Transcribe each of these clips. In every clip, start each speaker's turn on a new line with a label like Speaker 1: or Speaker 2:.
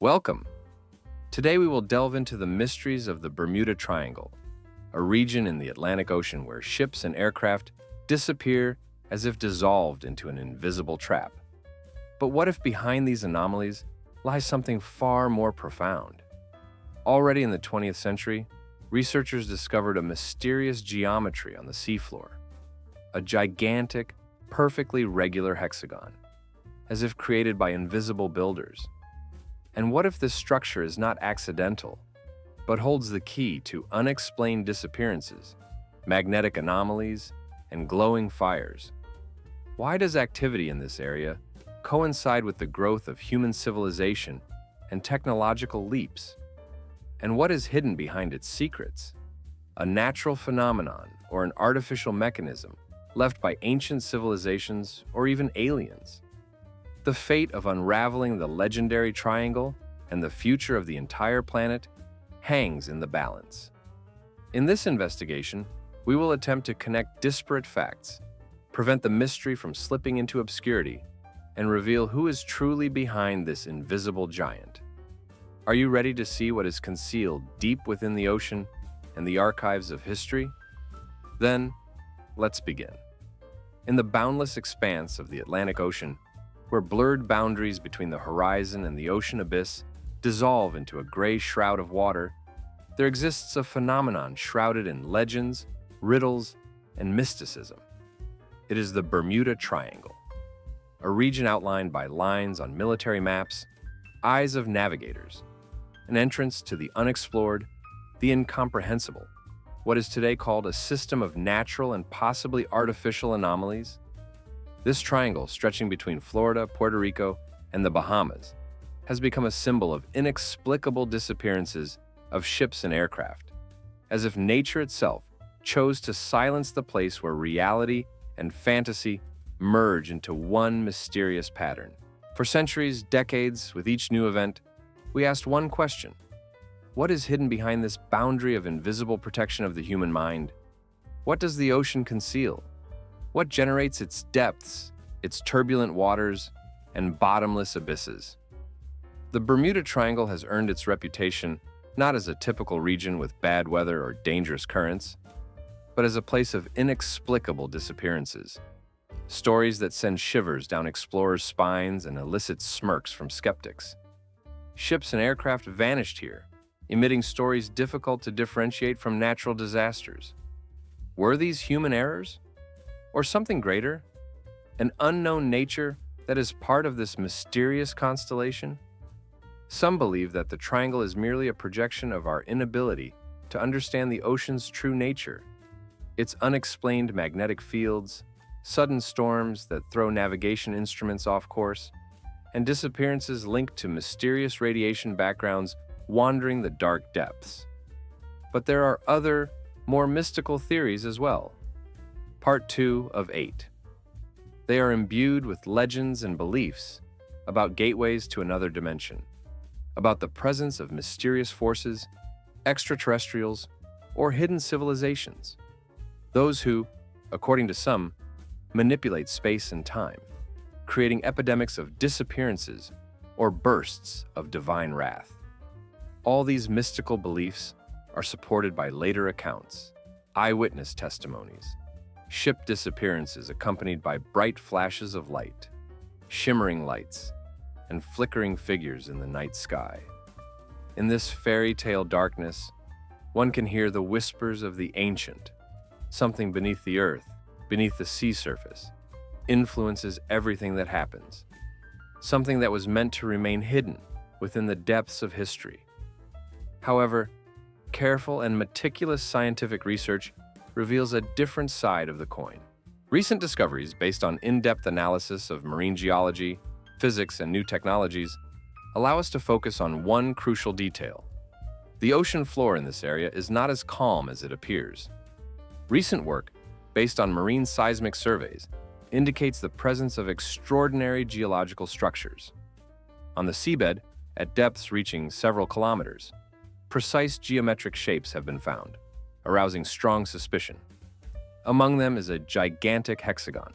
Speaker 1: Welcome! Today we will delve into the mysteries of the Bermuda Triangle, a region in the Atlantic Ocean where ships and aircraft disappear as if dissolved into an invisible trap. But what if behind these anomalies lies something far more profound? Already in the 20th century, researchers discovered a mysterious geometry on the seafloor, a gigantic, perfectly regular hexagon, as if created by invisible builders. And what if this structure is not accidental, but holds the key to unexplained disappearances, magnetic anomalies, and glowing fires? Why does activity in this area coincide with the growth of human civilization and technological leaps? And what is hidden behind its secrets? A natural phenomenon or an artificial mechanism left by ancient civilizations or even aliens? The fate of unraveling the legendary triangle and the future of the entire planet hangs in the balance. In this investigation, we will attempt to connect disparate facts, prevent the mystery from slipping into obscurity, and reveal who is truly behind this invisible giant. Are you ready to see what is concealed deep within the ocean and the archives of history? Then, let's begin. In the boundless expanse of the Atlantic Ocean, where blurred boundaries between the horizon and the ocean abyss dissolve into a gray shroud of water, there exists a phenomenon shrouded in legends, riddles, and mysticism. It is the Bermuda Triangle, a region outlined by lines on military maps, eyes of navigators, an entrance to the unexplored, the incomprehensible, what is today called a system of natural and possibly artificial anomalies. This triangle, stretching between Florida, Puerto Rico, and the Bahamas, has become a symbol of inexplicable disappearances of ships and aircraft, as if nature itself chose to silence the place where reality and fantasy merge into one mysterious pattern. For centuries, decades, with each new event, we asked one question: what is hidden behind this boundary of invisible protection of the human mind? What does the ocean conceal? What generates its depths, its turbulent waters, and bottomless abysses? The Bermuda Triangle has earned its reputation not as a typical region with bad weather or dangerous currents, but as a place of inexplicable disappearances. Stories that send shivers down explorers' spines and elicit smirks from skeptics. Ships and aircraft vanished here, emitting stories difficult to differentiate from natural disasters. Were these human errors? Or something greater? An unknown nature that is part of this mysterious constellation? Some believe that the triangle is merely a projection of our inability to understand the ocean's true nature, its unexplained magnetic fields, sudden storms that throw navigation instruments off course, and disappearances linked to mysterious radiation backgrounds wandering the dark depths. But there are other, more mystical theories as well. Part 2 of 8. They are imbued with legends and beliefs about gateways to another dimension, about the presence of mysterious forces, extraterrestrials, or hidden civilizations. Those who, according to some, manipulate space and time, creating epidemics of disappearances or bursts of divine wrath. All these mystical beliefs are supported by later accounts, eyewitness testimonies, ship disappearances accompanied by bright flashes of light, shimmering lights, and flickering figures in the night sky. In this fairy tale darkness, one can hear the whispers of the ancient. Something beneath the earth, beneath the sea surface, influences everything that happens. Something that was meant to remain hidden within the depths of history. However, careful and meticulous scientific research reveals a different side of the coin. Recent discoveries based on in-depth analysis of marine geology, physics, and new technologies allow us to focus on one crucial detail. The ocean floor in this area is not as calm as it appears. Recent work, based on marine seismic surveys, indicates the presence of extraordinary geological structures. On the seabed, at depths reaching several kilometers, precise geometric shapes have been found, arousing strong suspicion. Among them is a gigantic hexagon,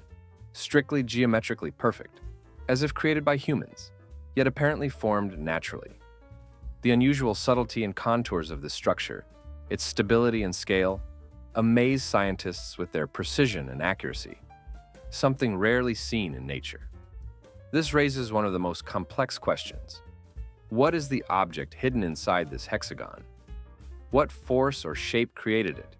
Speaker 1: strictly geometrically perfect, as if created by humans, yet apparently formed naturally. The unusual subtlety and contours of this structure, its stability and scale, amaze scientists with their precision and accuracy, something rarely seen in nature. This raises one of the most complex questions. What is the object hidden inside this hexagon? What force or shape created it?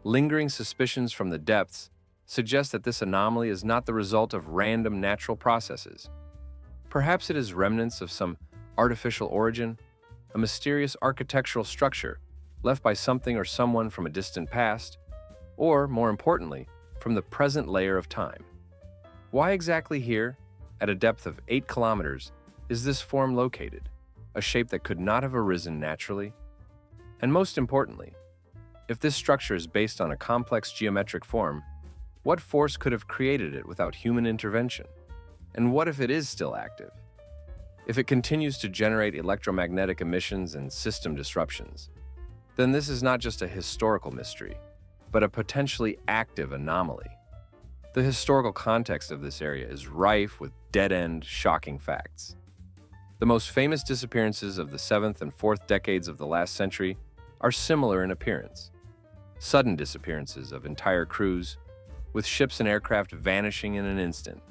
Speaker 1: Lingering suspicions from the depths suggest that this anomaly is not the result of random natural processes. Perhaps it is remnants of some artificial origin, a mysterious architectural structure left by something or someone from a distant past, or, more importantly, from the present layer of time. Why exactly here, at a depth of 8 kilometers, is this form located, a shape that could not have arisen naturally? And most importantly, if this structure is based on a complex geometric form, what force could have created it without human intervention? And what if it is still active? If it continues to generate electromagnetic emissions and system disruptions, then this is not just a historical mystery, but a potentially active anomaly. The historical context of this area is rife with dead-end, shocking facts. The most famous disappearances of the 7th and 4th decades of the last century are similar in appearance. Sudden disappearances of entire crews, with ships and aircraft vanishing in an instant,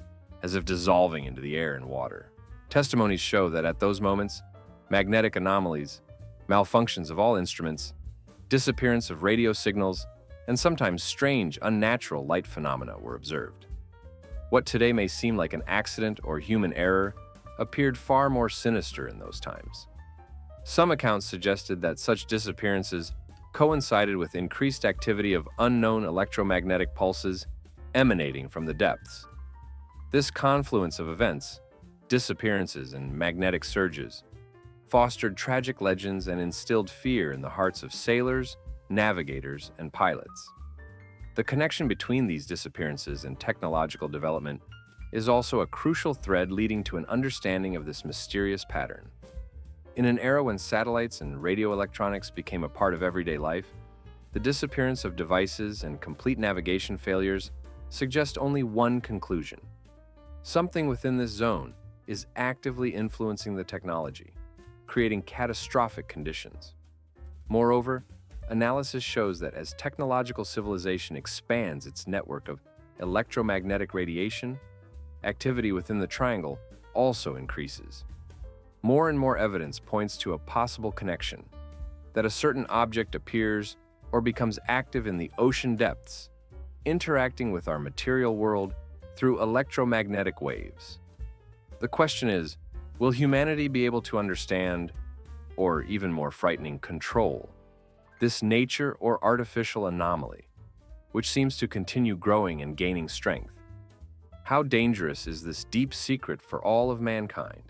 Speaker 1: as if dissolving into the air and water. Testimonies show that at those moments, magnetic anomalies, malfunctions of all instruments, disappearance of radio signals, and sometimes strange, unnatural light phenomena were observed. What today may seem like an accident or human error appeared far more sinister in those times. Some accounts suggested that such disappearances coincided with increased activity of unknown electromagnetic pulses emanating from the depths. This confluence of events, disappearances and magnetic surges, fostered tragic legends and instilled fear in the hearts of sailors, navigators, and pilots. The connection between these disappearances and technological development is also a crucial thread leading to an understanding of this mysterious pattern. In an era when satellites and radio electronics became a part of everyday life, the disappearance of devices and complete navigation failures suggest only one conclusion. Something within this zone is actively influencing the technology, creating catastrophic conditions. Moreover, analysis shows that as technological civilization expands its network of electromagnetic radiation, activity within the triangle also increases. More and more evidence points to a possible connection, that a certain object appears or becomes active in the ocean depths, interacting with our material world through electromagnetic waves. The question is, will humanity be able to understand, or even more frightening, control, this nature or artificial anomaly, which seems to continue growing and gaining strength? How dangerous is this deep secret for all of mankind?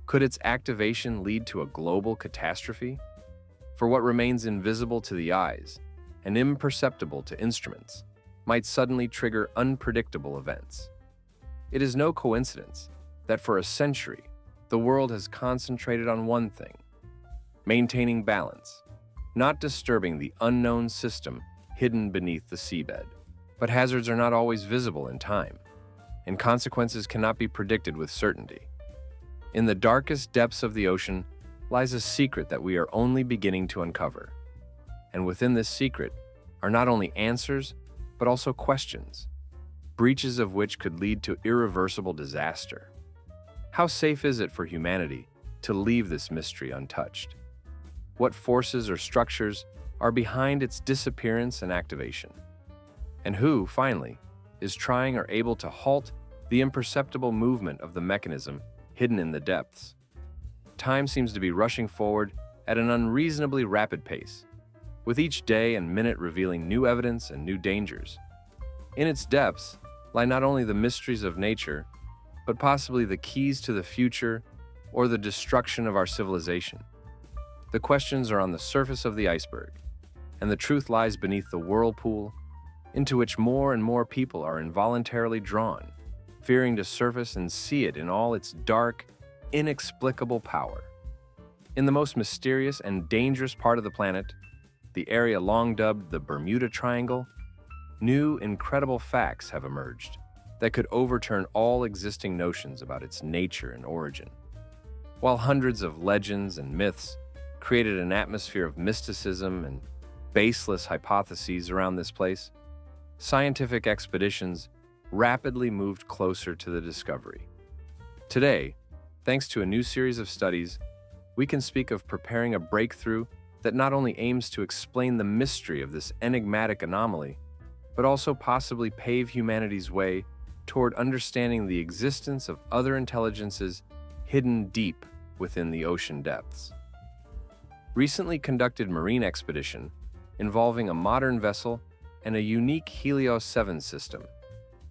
Speaker 1: Could its activation lead to a global catastrophe? For what remains invisible to the eyes and imperceptible to instruments might suddenly trigger unpredictable events. It is no coincidence that for a century, the world has concentrated on one thing: maintaining balance, not disturbing the unknown system hidden beneath the seabed. But hazards are not always visible in time, and consequences cannot be predicted with certainty. In the darkest depths of the ocean lies a secret that we are only beginning to uncover. And within this secret are not only answers, but also questions, breaches of which could lead to irreversible disaster. How safe is it for humanity to leave this mystery untouched? What forces or structures are behind its disappearance and activation? And who, finally, is trying or able to halt the imperceptible movement of the mechanism hidden in the depths? Time seems to be rushing forward at an unreasonably rapid pace, with each day and minute revealing new evidence and new dangers. In its depths lie not only the mysteries of nature, but possibly the keys to the future or the destruction of our civilization. The questions are on the surface of the iceberg, and the truth lies beneath the whirlpool into which more and more people are involuntarily drawn, fearing to surface and see it in all its dark, inexplicable power. In the most mysterious and dangerous part of the planet, the area long dubbed the Bermuda Triangle, new, incredible facts have emerged that could overturn all existing notions about its nature and origin. While hundreds of legends and myths created an atmosphere of mysticism and baseless hypotheses around this place, scientific expeditions rapidly moved closer to the discovery. Today, thanks to a new series of studies, we can speak of preparing a breakthrough that not only aims to explain the mystery of this enigmatic anomaly, but also possibly pave humanity's way toward understanding the existence of other intelligences hidden deep within the ocean depths. Recently conducted marine expedition involving a modern vessel and a unique Helios 7 system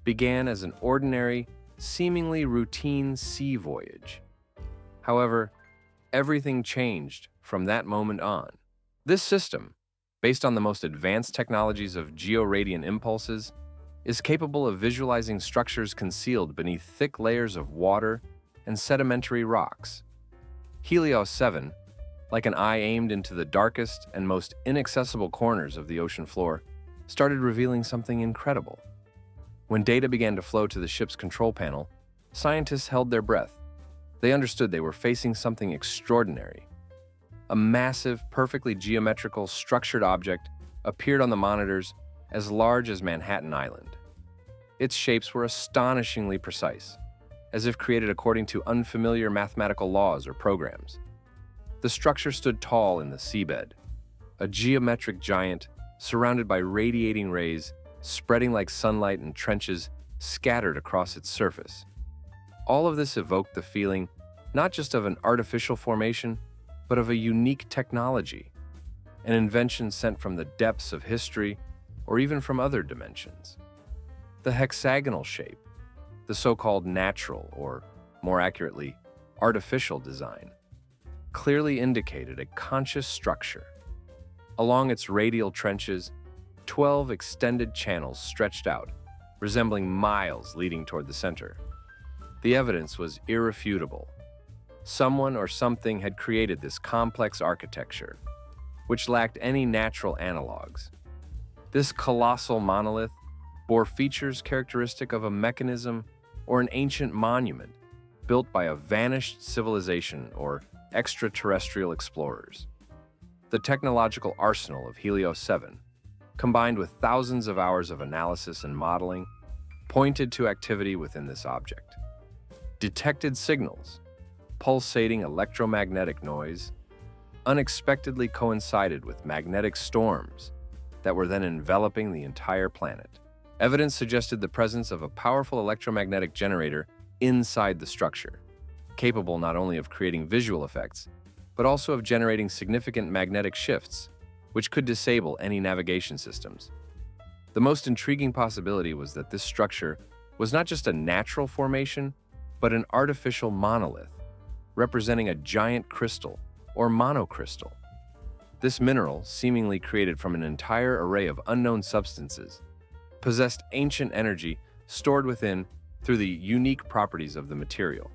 Speaker 1: began as an ordinary, seemingly routine sea voyage. However, everything changed from that moment on. This system, based on the most advanced technologies of georadiant impulses, is capable of visualizing structures concealed beneath thick layers of water and sedimentary rocks. Helios 7, like an eye aimed into the darkest and most inaccessible corners of the ocean floor, started revealing something incredible. When data began to flow to the ship's control panel, scientists held their breath. They understood they were facing something extraordinary. A massive, perfectly geometrical, structured object appeared on the monitors as large as Manhattan Island. Its shapes were astonishingly precise, as if created according to unfamiliar mathematical laws or programs. The structure stood tall in the seabed, a geometric giant surrounded by radiating rays spreading like sunlight in trenches scattered across its surface. All of this evoked the feeling not just of an artificial formation, but of a unique technology, an invention sent from the depths of history or even from other dimensions. The hexagonal shape, the so-called natural, or more accurately, artificial design, clearly indicated a conscious structure. Along its radial trenches, 12 extended channels stretched out, resembling miles leading toward the center. The evidence was irrefutable. Someone or something had created this complex architecture, which lacked any natural analogs. This colossal monolith bore features characteristic of a mechanism or an ancient monument built by a vanished civilization or extraterrestrial explorers. The technological arsenal of Helios 7, combined with thousands of hours of analysis and modeling, pointed to activity within this object. Detected signals, pulsating electromagnetic noise, unexpectedly coincided with magnetic storms that were then enveloping the entire planet. Evidence suggested the presence of a powerful electromagnetic generator inside the structure, capable not only of creating visual effects, but also of generating significant magnetic shifts, which could disable any navigation systems. The most intriguing possibility was that this structure was not just a natural formation, but an artificial monolith, representing a giant crystal or monocrystal. This mineral, seemingly created from an entire array of unknown substances, possessed ancient energy stored within through the unique properties of the material.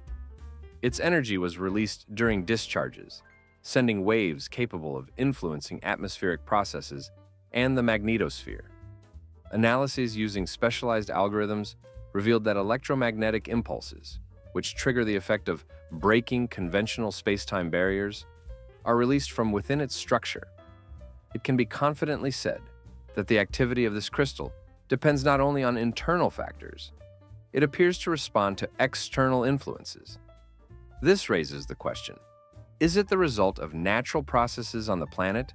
Speaker 1: Its energy was released during discharges, sending waves capable of influencing atmospheric processes and the magnetosphere. Analyses using specialized algorithms revealed that electromagnetic impulses, which trigger the effect of breaking conventional space-time barriers, are released from within its structure. It can be confidently said that the activity of this crystal depends not only on internal factors, it appears to respond to external influences. This raises the question, is it the result of natural processes on the planet,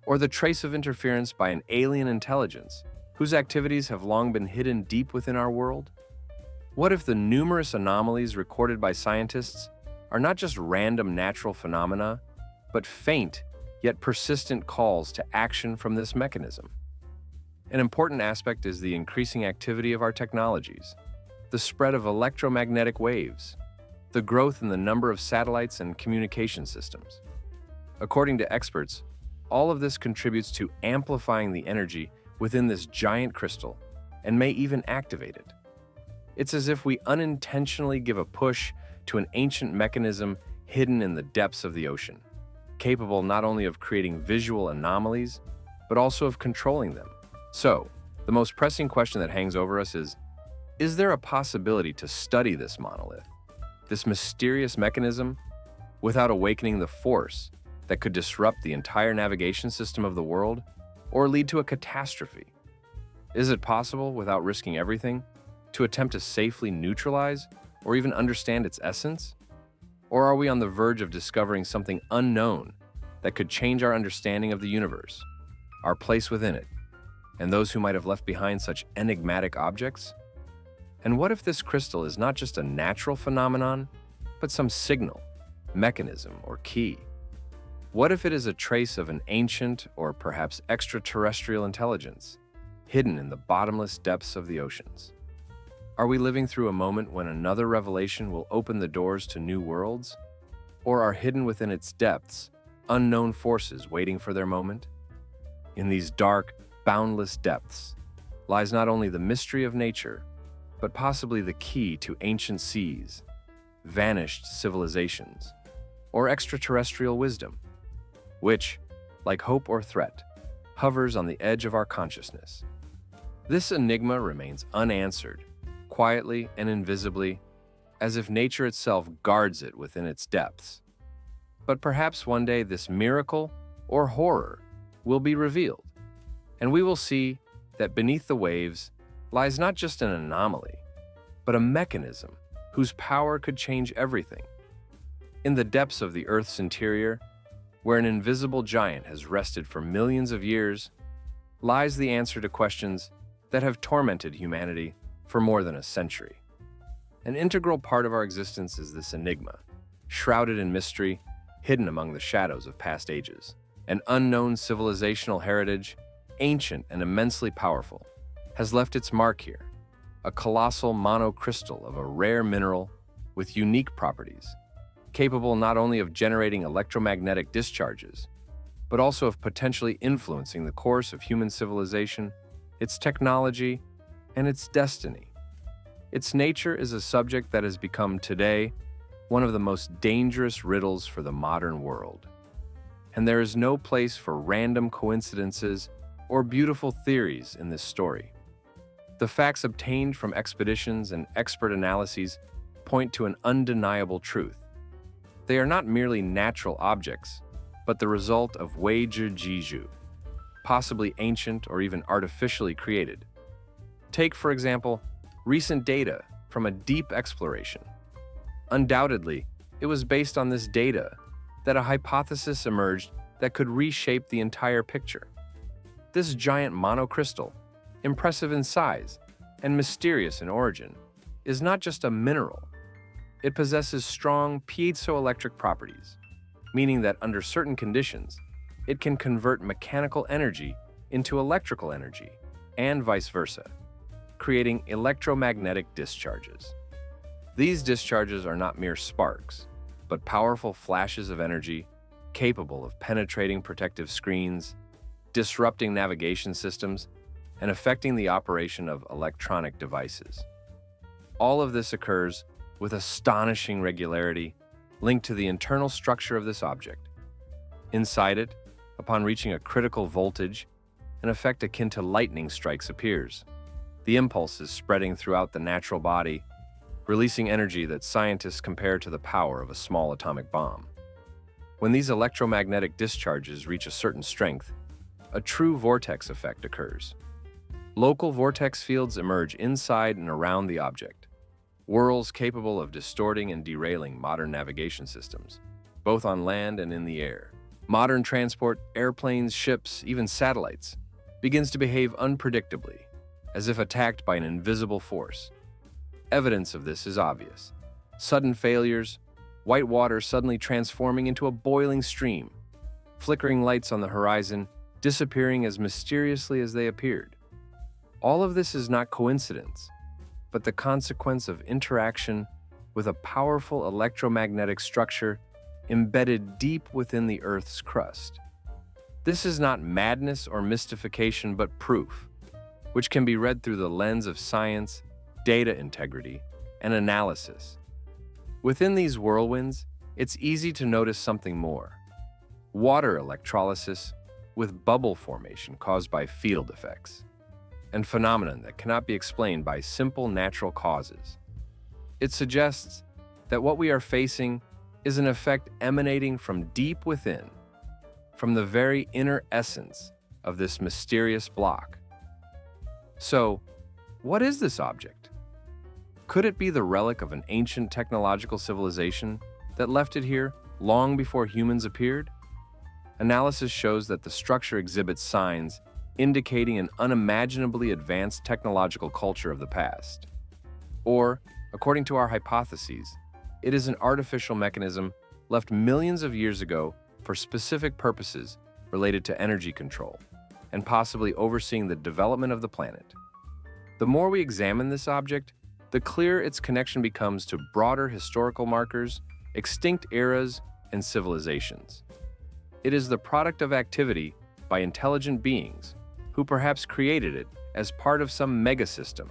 Speaker 1: or the trace of interference by an alien intelligence whose activities have long been hidden deep within our world? What if the numerous anomalies recorded by scientists are not just random natural phenomena, but faint yet persistent calls to action from this mechanism? An important aspect is the increasing activity of our technologies, the spread of electromagnetic waves, the growth in the number of satellites and communication systems. According to experts, all of this contributes to amplifying the energy within this giant crystal and may even activate it. It's as if we unintentionally give a push to an ancient mechanism hidden in the depths of the ocean, capable not only of creating visual anomalies, but also of controlling them. So, the most pressing question that hangs over us is there a possibility to study this monolith, this mysterious mechanism, without awakening the force that could disrupt the entire navigation system of the world or lead to a catastrophe? Is it possible, without risking everything, to attempt to safely neutralize or even understand its essence? Or are we on the verge of discovering something unknown that could change our understanding of the universe, our place within it, and those who might have left behind such enigmatic objects? And what if this crystal is not just a natural phenomenon, but some signal, mechanism, or key? What if it is a trace of an ancient or perhaps extraterrestrial intelligence, hidden in the bottomless depths of the oceans? Are we living through a moment when another revelation will open the doors to new worlds? Or are hidden within its depths unknown forces waiting for their moment? In these dark, boundless depths lies not only the mystery of nature, but possibly the key to ancient seas, vanished civilizations, or extraterrestrial wisdom, which, like hope or threat, hovers on the edge of our consciousness. This enigma remains unanswered, quietly and invisibly, as if nature itself guards it within its depths. But perhaps one day this miracle or horror will be revealed, and we will see that beneath the waves lies not just an anomaly, but a mechanism whose power could change everything. In the depths of the Earth's interior, where an invisible giant has rested for millions of years, lies the answer to questions that have tormented humanity for more than a century. An integral part of our existence is this enigma, shrouded in mystery, hidden among the shadows of past ages. An unknown civilizational heritage, ancient and immensely powerful, has left its mark here, a colossal monocrystal of a rare mineral with unique properties, capable not only of generating electromagnetic discharges, but also of potentially influencing the course of human civilization, its technology, and its destiny. Its nature is a subject that has become today one of the most dangerous riddles for the modern world. And there is no place for random coincidences or beautiful theories in this story. The facts obtained from expeditions and expert analyses point to an undeniable truth. They are not merely natural objects, but the result of Weijijiju, possibly ancient or even artificially created. Take, for example, recent data from a deep exploration. Undoubtedly, it was based on this data that a hypothesis emerged that could reshape the entire picture. This giant monocrystal, impressive in size and mysterious in origin, is not just a mineral. It possesses strong piezoelectric properties, meaning that under certain conditions, it can convert mechanical energy into electrical energy, and vice versa, creating electromagnetic discharges. These discharges are not mere sparks, but powerful flashes of energy capable of penetrating protective screens, disrupting navigation systems, and affecting the operation of electronic devices. All of this occurs with astonishing regularity, linked to the internal structure of this object. Inside it, upon reaching a critical voltage, an effect akin to lightning strikes appears. The impulse is spreading throughout the natural body, releasing energy that scientists compare to the power of a small atomic bomb. When these electromagnetic discharges reach a certain strength, a true vortex effect occurs. Local vortex fields emerge inside and around the object, whirls capable of distorting and derailing modern navigation systems, both on land and in the air. Modern transport, airplanes, ships, even satellites, begins to behave unpredictably, as if attacked by an invisible force. Evidence of this is obvious. Sudden failures, white water suddenly transforming into a boiling stream, flickering lights on the horizon disappearing as mysteriously as they appeared. All of this is not coincidence, but the consequence of interaction with a powerful electromagnetic structure embedded deep within the Earth's crust. This is not madness or mystification, but proof, which can be read through the lens of science, data integrity, and analysis. Within these whirlwinds, it's easy to notice something more. Water electrolysis with bubble formation caused by field effects, and phenomenon that cannot be explained by simple natural causes. It suggests that what we are facing is an effect emanating from deep within, from the very inner essence of this mysterious block. So, what is this object? Could it be the relic of an ancient technological civilization that left it here long before humans appeared? Analysis shows that the structure exhibits signs indicating an unimaginably advanced technological culture of the past. Or, according to our hypotheses, it is an artificial mechanism left millions of years ago for specific purposes related to energy control, and possibly overseeing the development of the planet. The more we examine this object, the clearer its connection becomes to broader historical markers, extinct eras, and civilizations. It is the product of activity by intelligent beings who perhaps created it as part of some megasystem,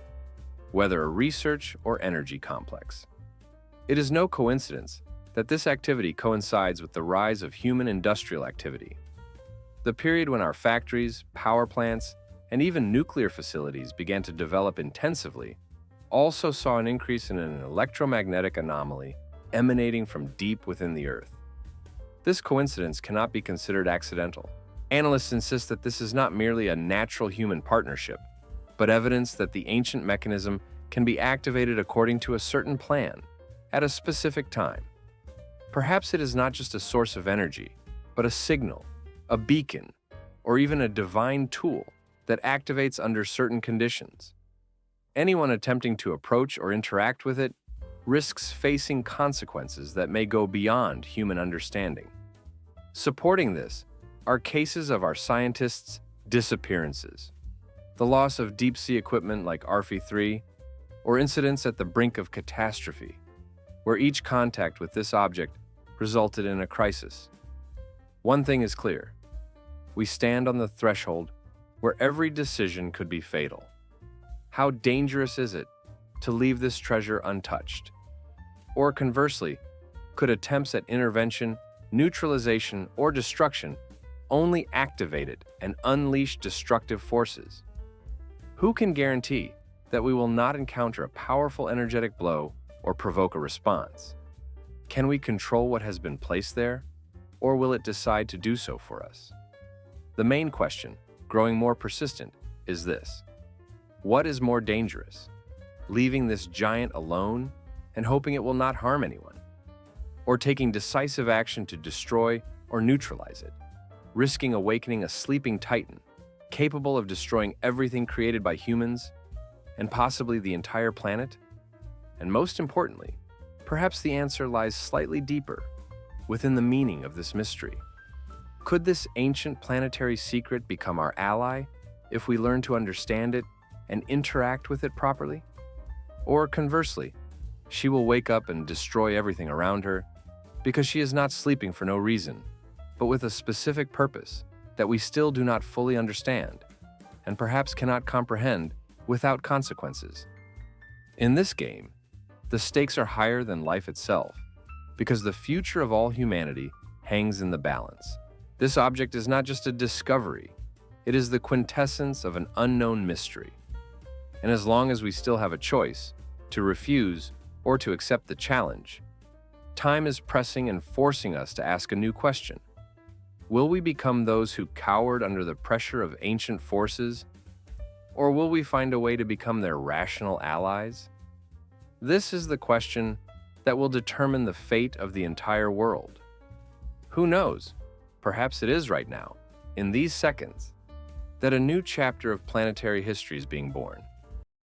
Speaker 1: whether a research or energy complex. It is no coincidence that this activity coincides with the rise of human industrial activity, the period when our factories, power plants, and even nuclear facilities began to develop intensively. Also saw an increase in an electromagnetic anomaly emanating from deep within the Earth. This coincidence cannot be considered accidental. Analysts insist that this is not merely a natural human partnership, but evidence that the ancient mechanism can be activated according to a certain plan at a specific time. Perhaps it is not just a source of energy, but a signal, a beacon, or even a divine tool that activates under certain conditions. Anyone attempting to approach or interact with it risks facing consequences that may go beyond human understanding. Supporting this are cases of our scientists' disappearances, the loss of deep-sea equipment like RF-3, or incidents at the brink of catastrophe, where each contact with this object resulted in a crisis. One thing is clear: we stand on the threshold where every decision could be fatal. How dangerous is it to leave this treasure untouched? Or conversely, could attempts at intervention, neutralization, or destruction only activate it and unleash destructive forces? Who can guarantee that we will not encounter a powerful energetic blow or provoke a response? Can we control what has been placed there, or will it decide to do so for us? The main question, growing more persistent, is this: what is more dangerous? Leaving this giant alone and hoping it will not harm anyone? Or taking decisive action to destroy or neutralize it, risking awakening a sleeping titan capable of destroying everything created by humans and possibly the entire planet? And most importantly, perhaps the answer lies slightly deeper within the meaning of this mystery. Could this ancient planetary secret become our ally if we learn to understand it and interact with it properly? Or conversely, she will wake up and destroy everything around her because she is not sleeping for no reason, but with a specific purpose that we still do not fully understand and perhaps cannot comprehend without consequences. In this game, the stakes are higher than life itself because the future of all humanity hangs in the balance. This object is not just a discovery, it is the quintessence of an unknown mystery. And as long as we still have a choice to refuse or to accept the challenge, time is pressing and forcing us to ask a new question. Will we become those who cowered under the pressure of ancient forces, or will we find a way to become their rational allies? This is the question that will determine the fate of the entire world. Who knows? Perhaps it is right now, in these seconds, that a new chapter of planetary history is being born.